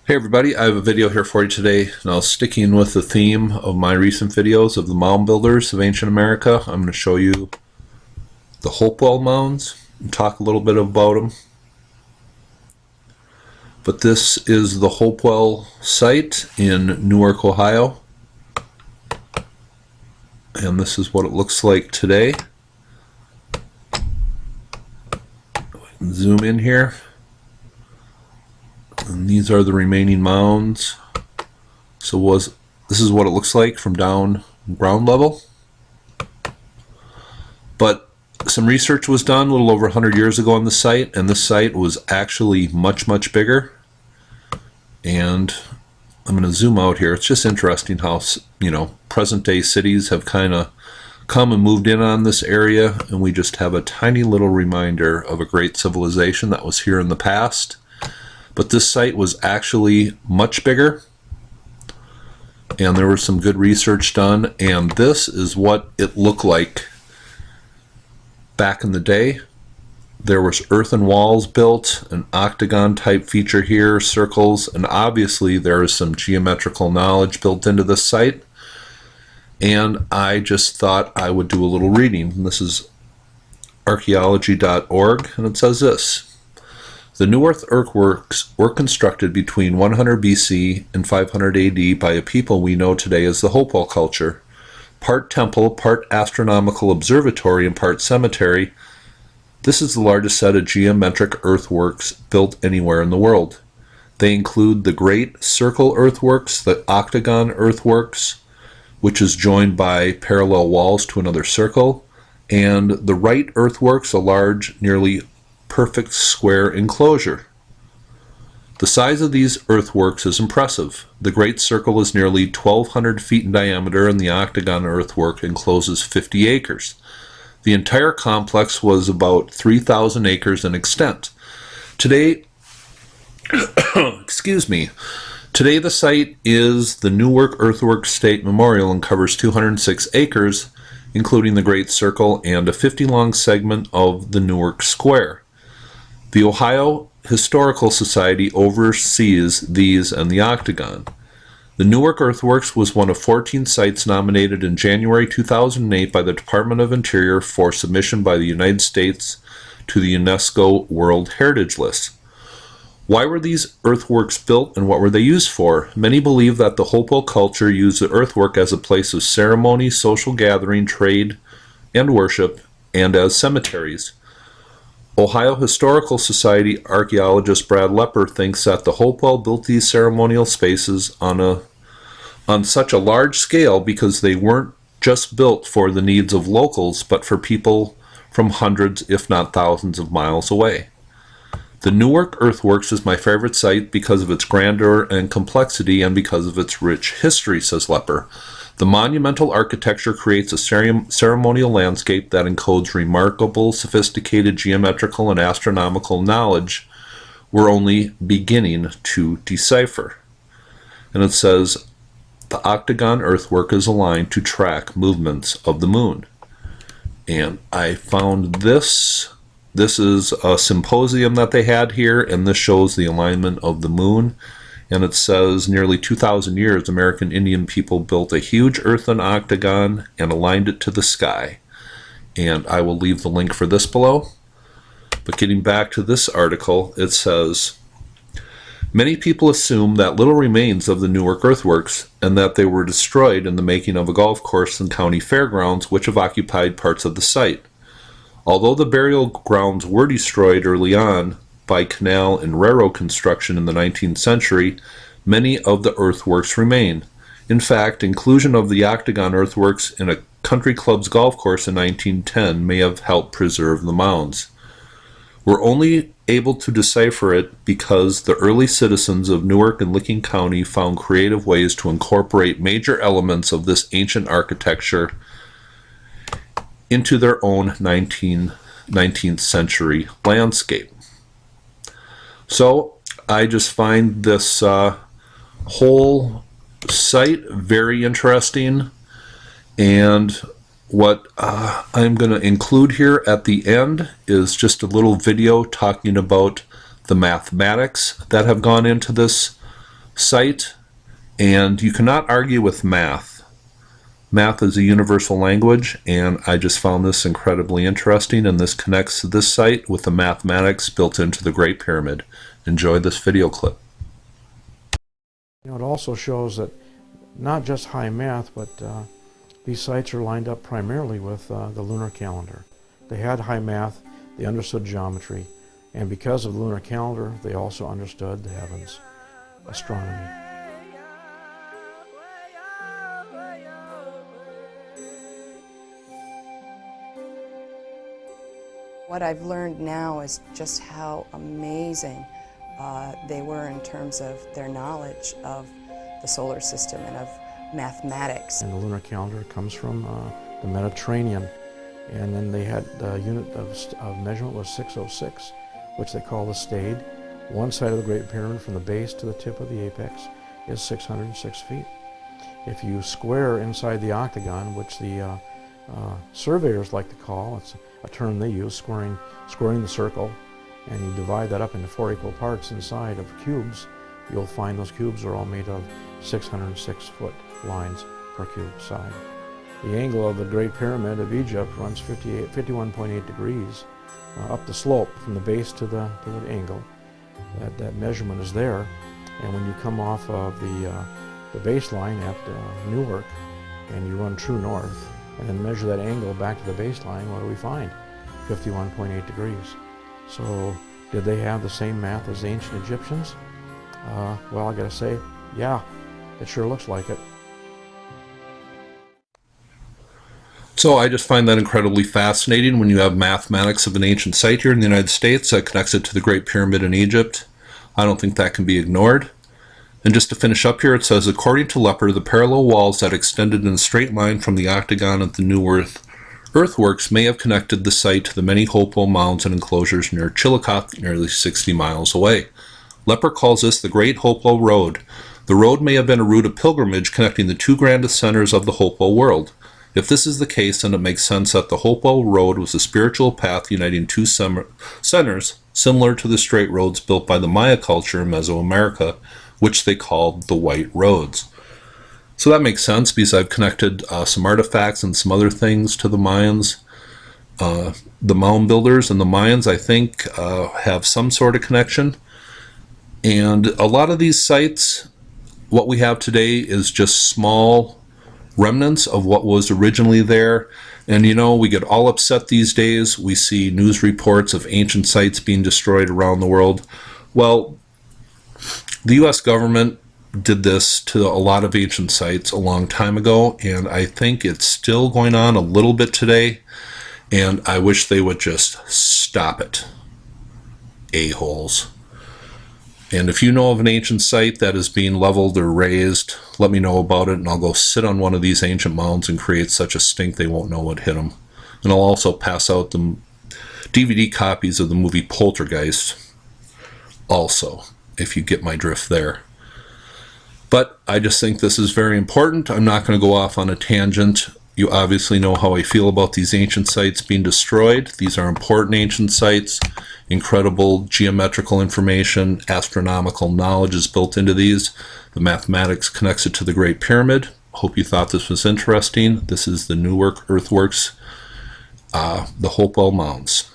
Hey everybody, I have a video here for you today. Now, sticking with the theme of my recent videos of the mound builders of ancient America, I'm going to show you the Hopewell Mounds and talk a little bit about them. But this is the Hopewell site in Newark, Ohio. And this is what it looks like today. Zoom in here. And these are the remaining mounds. So this is what it looks like from down ground level. But some research was done a little over 100 years ago on the site, and this site was actually much bigger. And I'm going to zoom out here. It's just interesting how, present day cities have kind of come and moved in on this area, and we just have a tiny little reminder of a great civilization that was here in the past. But this site was actually much bigger, and there was some good research done, and this is what it looked like back in the day. There was earthen walls built, an octagon type feature here, circles, and obviously there is some geometrical knowledge built into this site. And I just thought I would do a little reading. And this is archaeology.org, and it says this. The Newark Earthworks were constructed between 100 BC and 500 AD by a people we know today as the Hopewell culture. Part temple, part astronomical observatory, and part cemetery, this is the largest set of geometric earthworks built anywhere in the world. They include the Great Circle Earthworks, the Octagon Earthworks, which is joined by parallel walls to another circle, and the Right Earthworks, a large, nearly perfect square enclosure. The size of these earthworks is impressive. The Great Circle is nearly 1,200 feet in diameter, and the Octagon earthwork encloses 50 acres. The entire complex was about 3,000 acres in extent. Today, Today the site is the Newark Earthworks State Memorial and covers 206 acres, including the Great Circle and a 50-long segment of the Newark Square. The Ohio Historical Society oversees these and the Octagon. The Newark Earthworks was one of 14 sites nominated in January 2008 by the Department of Interior for submission by the United States to the UNESCO World Heritage List. Why were these earthworks built and what were they used for? Many believe that the Hopewell culture used the earthwork as a place of ceremony, social gathering, trade, and worship, and as cemeteries. Ohio Historical Society archaeologist Brad Lepper thinks that the Hopewell built these ceremonial spaces on such a large scale because they weren't just built for the needs of locals, but for people from hundreds, if not thousands of miles away. The Newark Earthworks is my favorite site because of its grandeur and complexity and because of its rich history, says Lepper. The monumental architecture creates a ceremonial landscape that encodes remarkable, sophisticated geometrical and astronomical knowledge we're only beginning to decipher. And it says, the Octagon earthwork is aligned to track movements of the moon. And I found this. This is a symposium that they had here, and this shows the alignment of the moon. And it says, nearly 2,000 years, American Indian people built a huge earthen octagon and aligned it to the sky. And I will leave the link for this below. But getting back to this article, it says, many people assume that little remains of the Newark earthworks and that they were destroyed in the making of a golf course and county fairgrounds, which have occupied parts of the site. Although the burial grounds were destroyed early on by canal and railroad construction in the 19th century, many of the earthworks remain. In fact, inclusion of the Octagon earthworks in a country club's golf course in 1910 may have helped preserve the mounds. We're only able to decipher it because the early citizens of Newark and Licking County found creative ways to incorporate major elements of this ancient architecture into their own 19th century landscape. So I just find this whole site very interesting, and what I'm going to include here at the end is just a little video talking about the mathematics that have gone into this site, and you cannot argue with math. Math is a universal language, and I just found this incredibly interesting, and this connects this site with the mathematics built into the Great Pyramid. Enjoy this video clip. You know, it also shows that not just high math, but these sites are lined up primarily with the lunar calendar. They had high math, they understood geometry, and because of the lunar calendar, they also understood the heavens, astronomy. What I've learned now is just how amazing they were in terms of their knowledge of the solar system and of mathematics. And the lunar calendar comes from the Mediterranean, and then they had the unit of measurement was 606, which they call the stade. One side of the Great Pyramid from the base to the tip of the apex is 606 feet. If you square inside the octagon, which the surveyors like to call, it's a term they use, squaring the circle, and you divide that up into 4 equal parts inside of cubes, you'll find those cubes are all made of 606-foot lines per cube side. The angle of the Great Pyramid of Egypt runs 51.8 degrees up the slope from the base to the angle. That measurement is there, and when you come off of the baseline at Newark and you run true north and then measure that angle back to the baseline, what do we find? 51.8 degrees. So did they have the same math as the ancient Egyptians? Well, I gotta say, yeah, it sure looks like it. So I just find that incredibly fascinating when you have mathematics of an ancient site here in the United States that connects it to the Great Pyramid in Egypt. I don't think that can be ignored. And just to finish up here, it says, according to Lepper, the parallel walls that extended in a straight line from the octagon at the Newark Earthworks may have connected the site to the many Hopewell Mounds and enclosures near Chillicothe, nearly 60 miles away. Lepper calls this the Great Hopewell Road. The road may have been a route of pilgrimage connecting the two grandest centers of the Hopewell world. If this is the case, then it makes sense that the Hopewell Road was a spiritual path uniting two centers, similar to the straight roads built by the Maya culture in Mesoamerica, which they called the White Roads. So that makes sense because I've connected some artifacts and some other things to the Mayans. The mound builders and the Mayans, I think, have some sort of connection. And a lot of these sites, what we have today is just small remnants of what was originally there. And you know, we get all upset these days. We see news reports of ancient sites being destroyed around the world. Well, the U.S. government did this to a lot of ancient sites a long time ago, and I think it's still going on a little bit today, and I wish they would just stop it. A-holes. And if you know of an ancient site that is being leveled or razed, let me know about it, and I'll go sit on one of these ancient mounds and create such a stink they won't know what hit them. And I'll also pass out the DVD copies of the movie Poltergeist also, if you get my drift there. But I just think this is very important. I'm not going to go off on a tangent. You obviously know how I feel about these ancient sites being destroyed. These are important ancient sites. Incredible geometrical information, astronomical knowledge is built into these. The mathematics connects it to the Great Pyramid. Hope you thought this was interesting. This is the Newark Earthworks, the Hopewell Mounds.